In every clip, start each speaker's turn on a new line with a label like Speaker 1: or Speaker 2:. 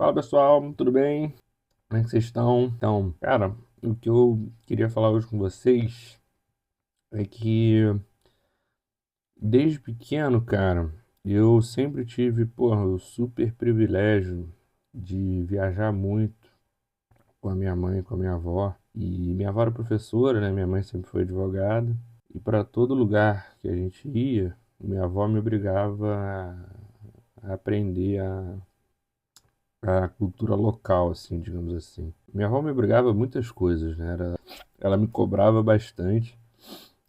Speaker 1: Fala pessoal, tudo bem? Como é que vocês estão? Então, cara, o que eu queria falar hoje com vocês é que desde pequeno, cara, eu sempre tive, porra, o super privilégio de viajar muito com a minha mãe, com a minha avó. E minha avó era professora, né? Minha mãe sempre foi advogada. E para todo lugar que a gente ia, minha avó me obrigava a aprender a cultura local, assim, digamos assim. Minha avó me obrigava a muitas coisas, né? Ela me cobrava bastante.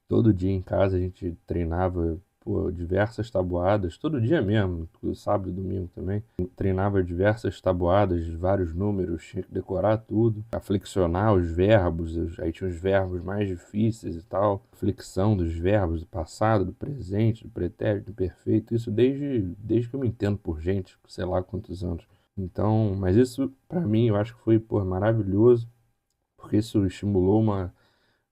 Speaker 1: Todo dia em casa a gente treinava, pô, diversas tabuadas, todo dia mesmo, sábado e domingo também. Treinava diversas tabuadas, vários números, tinha que decorar tudo, a flexionar os verbos, aí tinha os verbos mais difíceis e tal, flexão dos verbos do passado, do presente, do pretérito, do perfeito, isso desde que eu me entendo por gente, sei lá quantos anos. Então, mas isso pra mim eu acho que foi, pô, maravilhoso, porque isso estimulou uma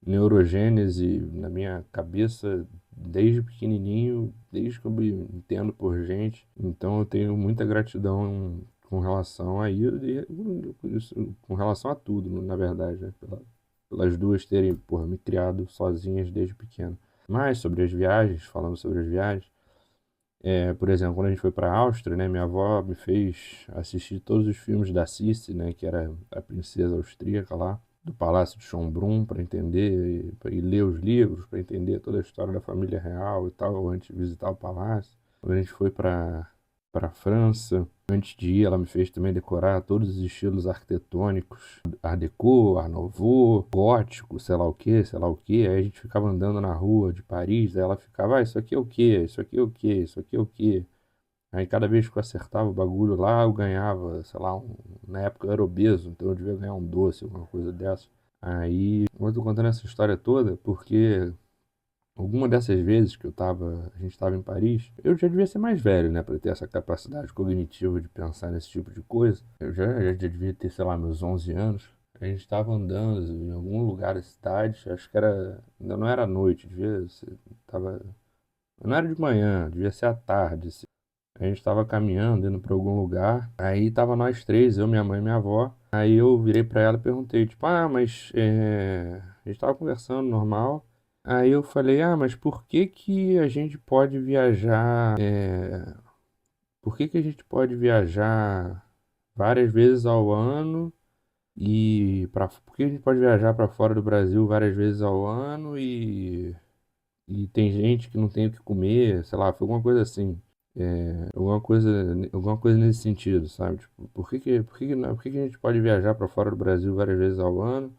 Speaker 1: neurogênese na minha cabeça desde pequenininho, desde que eu me entendo por gente. Então eu tenho muita gratidão com relação a isso, com relação a tudo, na verdade, né? Pelas duas terem, porra, me criado sozinhas desde pequeno. Mas sobre as viagens, falando sobre as viagens, por exemplo, quando a gente foi para a Áustria, né, minha avó me fez assistir todos os filmes da Sissi, né, que era a princesa austríaca lá, do Palácio de Schönbrunn, para entender e ler os livros, para entender toda a história da família real e tal, antes de visitar o palácio. Quando a gente foi para a França, antes de ir, ela me fez também decorar todos os estilos arquitetônicos, Art Deco, Art Nouveau, gótico, sei lá o que, sei lá o que. Aí a gente ficava andando na rua de Paris, aí ela ficava, isso aqui é o quê? Isso aqui é o quê? Isso aqui é o quê? Aí cada vez que eu acertava o bagulho lá, eu ganhava, sei lá, na época eu era obeso, então eu devia ganhar um doce, alguma coisa dessa. Aí, eu tô contando essa história toda porque alguma dessas vezes que a gente estava em Paris, eu já devia ser mais velho, né, para ter essa capacidade cognitiva de pensar nesse tipo de coisa. Eu já devia ter, sei lá, meus 11 anos. A gente estava andando em algum lugar da cidade, acho que era, ainda não era noite, tava, não era de manhã, devia ser à tarde, assim. A gente estava caminhando, indo para algum lugar. Aí tava nós três, eu, minha mãe e minha avó. Aí eu virei para ela e perguntei, tipo, mas a gente tava conversando normal. Aí eu falei, mas por que que a gente pode viajar? Por que que a gente pode viajar várias vezes ao ano por que a gente pode viajar para fora do Brasil várias vezes ao ano e tem gente que não tem o que comer, sei lá, foi alguma coisa assim. Alguma coisa nesse sentido, sabe? Tipo, por que que a gente pode viajar para fora do Brasil várias vezes ao ano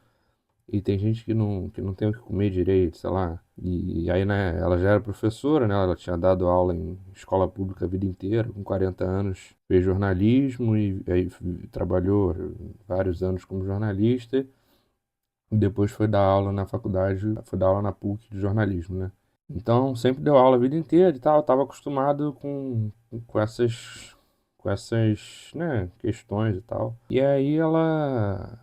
Speaker 1: e tem gente que não tem o que comer direito, sei lá. E aí, né, ela já era professora, né? Ela tinha dado aula em escola pública a vida inteira, com 40 anos, fez jornalismo e aí trabalhou vários anos como jornalista e depois foi dar aula na faculdade, foi dar aula na PUC de jornalismo, né? Então, sempre deu aula a vida inteira e tal, estava acostumado com essas, né, questões e tal. E aí a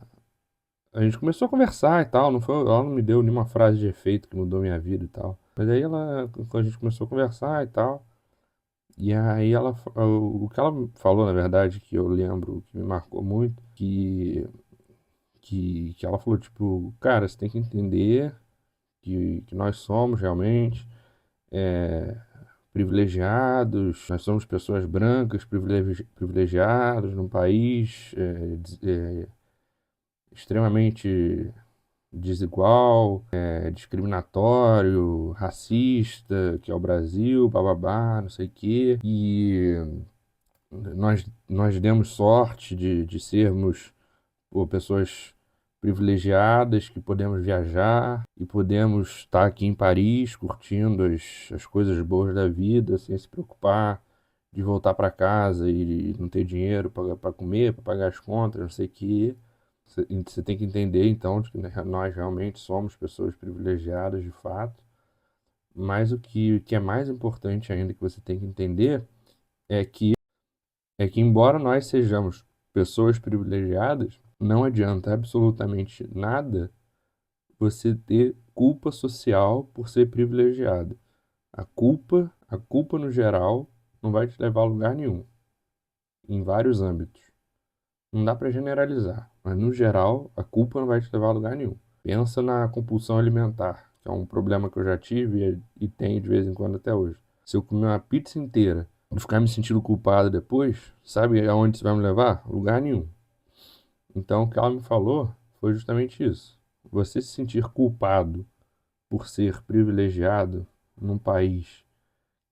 Speaker 1: gente começou a conversar e tal, ela não me deu nenhuma frase de efeito que mudou minha vida e tal. Mas aí quando a gente começou a conversar e tal, e aí o que ela falou, na verdade, que eu lembro, que me marcou muito, que ela falou, tipo, cara, você tem que entender que nós somos realmente privilegiados, nós somos pessoas brancas privilegiadas num país extremamente desigual, discriminatório, racista, que é o Brasil, bababá, não sei o quê. E nós demos sorte de sermos por pessoas privilegiadas que podemos viajar e podemos estar aqui em Paris curtindo as coisas boas da vida sem se preocupar de voltar para casa e não ter dinheiro para comer, para pagar as contas, não sei o quê. Você tem que entender então de que nós realmente somos pessoas privilegiadas de fato, mas o que é mais importante ainda que você tem que entender é que embora nós sejamos pessoas privilegiadas, não adianta absolutamente nada você ter culpa social por ser privilegiado. A culpa no geral não vai te levar a lugar nenhum, em vários âmbitos. Não dá para generalizar, mas no geral, a culpa não vai te levar a lugar nenhum. Pensa na compulsão alimentar, que é um problema que eu já tive e tenho de vez em quando até hoje. Se eu comer uma pizza inteira e ficar me sentindo culpado depois, sabe aonde isso vai me levar? Lugar nenhum. Então, o que ela me falou foi justamente isso. Você se sentir culpado por ser privilegiado num país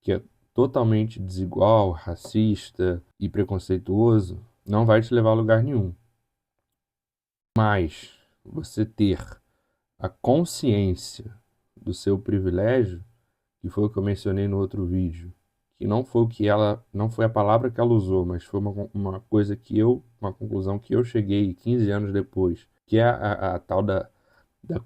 Speaker 1: que é totalmente desigual, racista e preconceituoso, não vai te levar a lugar nenhum. Mas você ter a consciência do seu privilégio, que foi o que eu mencionei no outro vídeo, que não foi o que ela, não foi a palavra que ela usou, mas foi uma coisa que uma conclusão que eu cheguei 15 anos depois, que é a tal da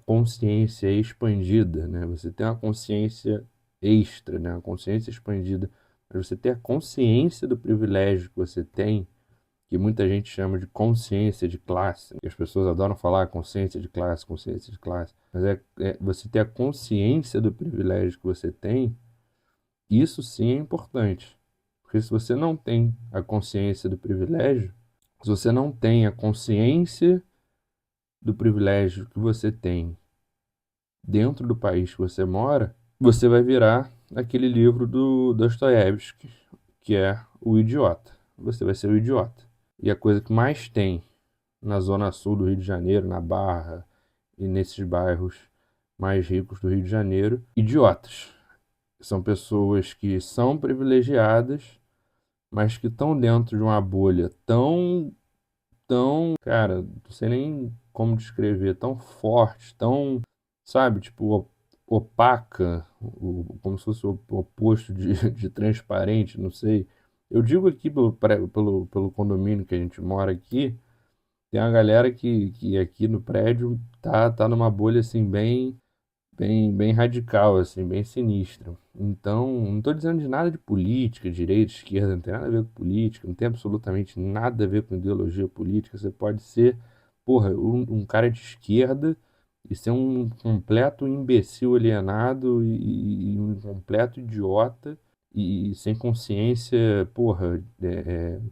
Speaker 1: consciência expandida, né? Você tem uma consciência extra, né? Uma consciência expandida, mas você ter a consciência do privilégio que você tem, que muita gente chama de consciência de classe, que as pessoas adoram falar consciência de classe, mas é você ter a consciência do privilégio que você tem, isso sim é importante. Porque se você não tem a consciência do privilégio, se você não tem a consciência do privilégio que você tem dentro do país que você mora, você vai virar aquele livro do Dostoiévski, que é O Idiota. Você vai ser o idiota. E a coisa que mais tem na zona sul do Rio de Janeiro, na Barra e nesses bairros mais ricos do Rio de Janeiro, idiotas. São pessoas que são privilegiadas, mas que estão dentro de uma bolha tão, cara, não sei nem como descrever, tão forte, tão, sabe, tipo, opaca, como se fosse o oposto de transparente, não sei. Eu digo aqui pelo condomínio que a gente mora aqui, tem uma galera que aqui no prédio tá numa bolha assim bem radical, assim, bem sinistra. Então, não estou dizendo de nada de política, direita, esquerda, não tem nada a ver com política, não tem absolutamente nada a ver com ideologia política. Você pode ser, porra, um cara de esquerda e ser um completo imbecil alienado e um completo idiota e sem consciência, porra,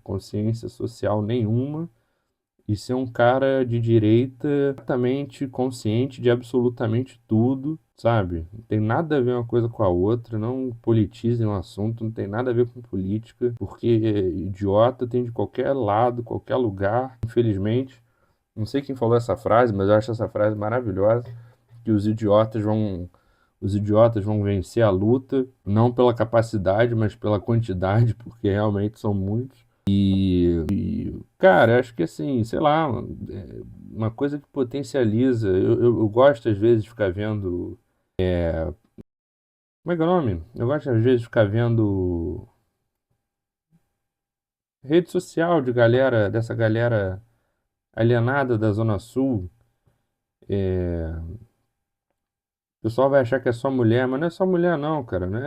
Speaker 1: consciência social nenhuma e ser um cara de direita completamente consciente de absolutamente tudo, sabe? Não tem nada a ver uma coisa com a outra, não politizem o assunto, não tem nada a ver com política, porque idiota tem de qualquer lado, qualquer lugar, infelizmente. Não sei quem falou essa frase, mas eu acho essa frase maravilhosa, que os idiotas vão vencer a luta, não pela capacidade, mas pela quantidade, porque realmente são muitos. Cara, acho que assim, sei lá, uma coisa que potencializa. Eu gosto às vezes de ficar vendo. Como é que é o nome? Eu gosto às vezes de ficar vendo rede social de galera, dessa galera alienada da Zona Sul. O pessoal vai achar que é só mulher, mas não é só mulher, não, cara. Não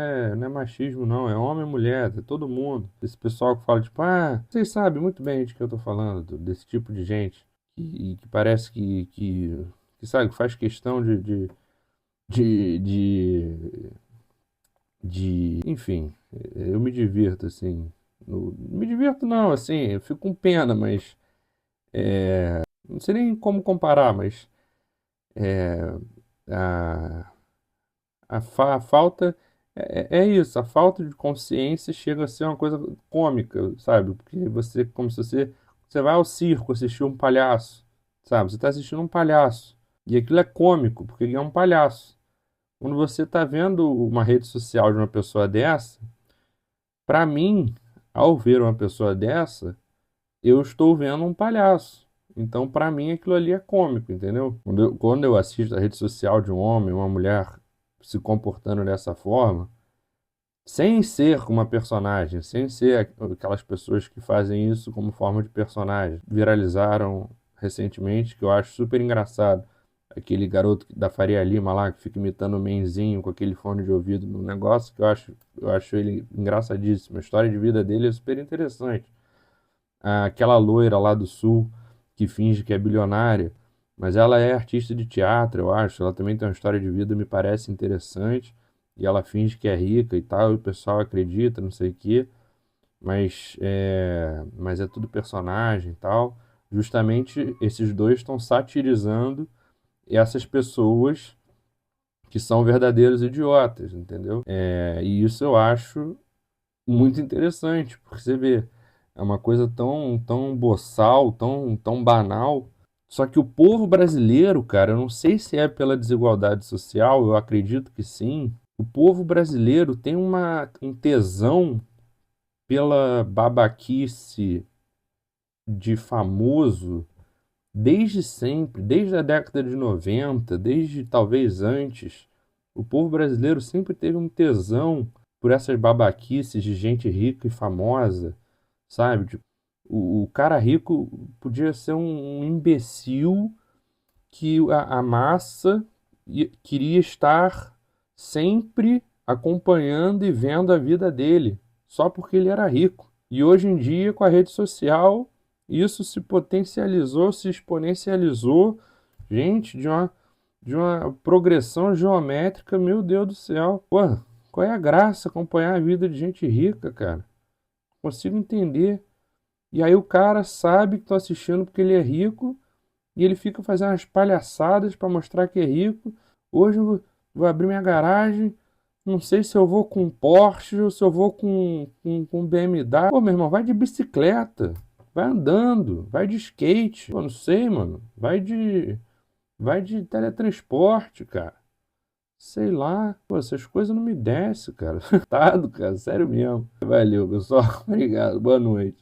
Speaker 1: é machismo, não. É homem e mulher, é todo mundo. Esse pessoal que fala, tipo, vocês sabem muito bem de que eu tô falando, desse tipo de gente. Que parece que, sabe, que faz questão de, de, enfim, eu me divirto, assim. Me divirto, não, assim, eu fico com pena, mas não sei nem como comparar, mas a, a falta é isso, a falta de consciência chega a ser uma coisa cômica, sabe? Porque você, como se você vai ao circo assistir um palhaço, sabe? Você está assistindo um palhaço e aquilo é cômico, porque ele é um palhaço. Quando você está vendo uma rede social de uma pessoa dessa, para mim, ao ver uma pessoa dessa, eu estou vendo um palhaço. Então, para mim, aquilo ali é cômico, entendeu? Quando eu assisto a rede social de um homem, uma mulher se comportando dessa forma, sem ser uma personagem, sem ser aquelas pessoas que fazem isso como forma de personagem, viralizaram recentemente, que eu acho super engraçado. Aquele garoto da Faria Lima lá, que fica imitando o Menzinho com aquele fone de ouvido no negócio, que eu acho ele engraçadíssimo. A história de vida dele é super interessante. Aquela loira lá do Sul, que finge que é bilionária, mas ela é artista de teatro, eu acho. Ela também tem uma história de vida, me parece interessante. E ela finge que é rica e tal, e o pessoal acredita, não sei o quê. Mas é tudo personagem e tal. justamente esses dois estão satirizando essas pessoas que são verdadeiros idiotas, entendeu? E isso eu acho muito interessante, porque você vê, é uma coisa tão boçal, tão banal. Só que o povo brasileiro, cara, eu não sei se é pela desigualdade social, eu acredito que sim. O povo brasileiro tem um tesão pela babaquice de famoso desde sempre, desde a década de 90, desde talvez antes. O povo brasileiro sempre teve um tesão por essas babaquices de gente rica e famosa, sabe? Tipo, o cara rico podia ser um imbecil que a massa queria estar sempre acompanhando e vendo a vida dele, só porque ele era rico. E hoje em dia, com a rede social, isso se potencializou, se exponencializou, gente, de uma progressão geométrica, meu Deus do céu. Pô, qual é a graça acompanhar a vida de gente rica, cara? Não consigo entender. E aí o cara sabe que tô assistindo porque ele é rico e ele fica fazendo umas palhaçadas para mostrar que é rico. Hoje eu vou abrir minha garagem. Não sei se eu vou com Porsche ou se eu vou com BMW. Pô, meu irmão, vai de bicicleta. Vai andando. Vai de skate. Pô, não sei, mano. Vai de teletransporte, cara. Sei lá. Pô, essas coisas não me descem, cara. Tado, cara. Sério mesmo. Valeu, pessoal. Obrigado. Boa noite.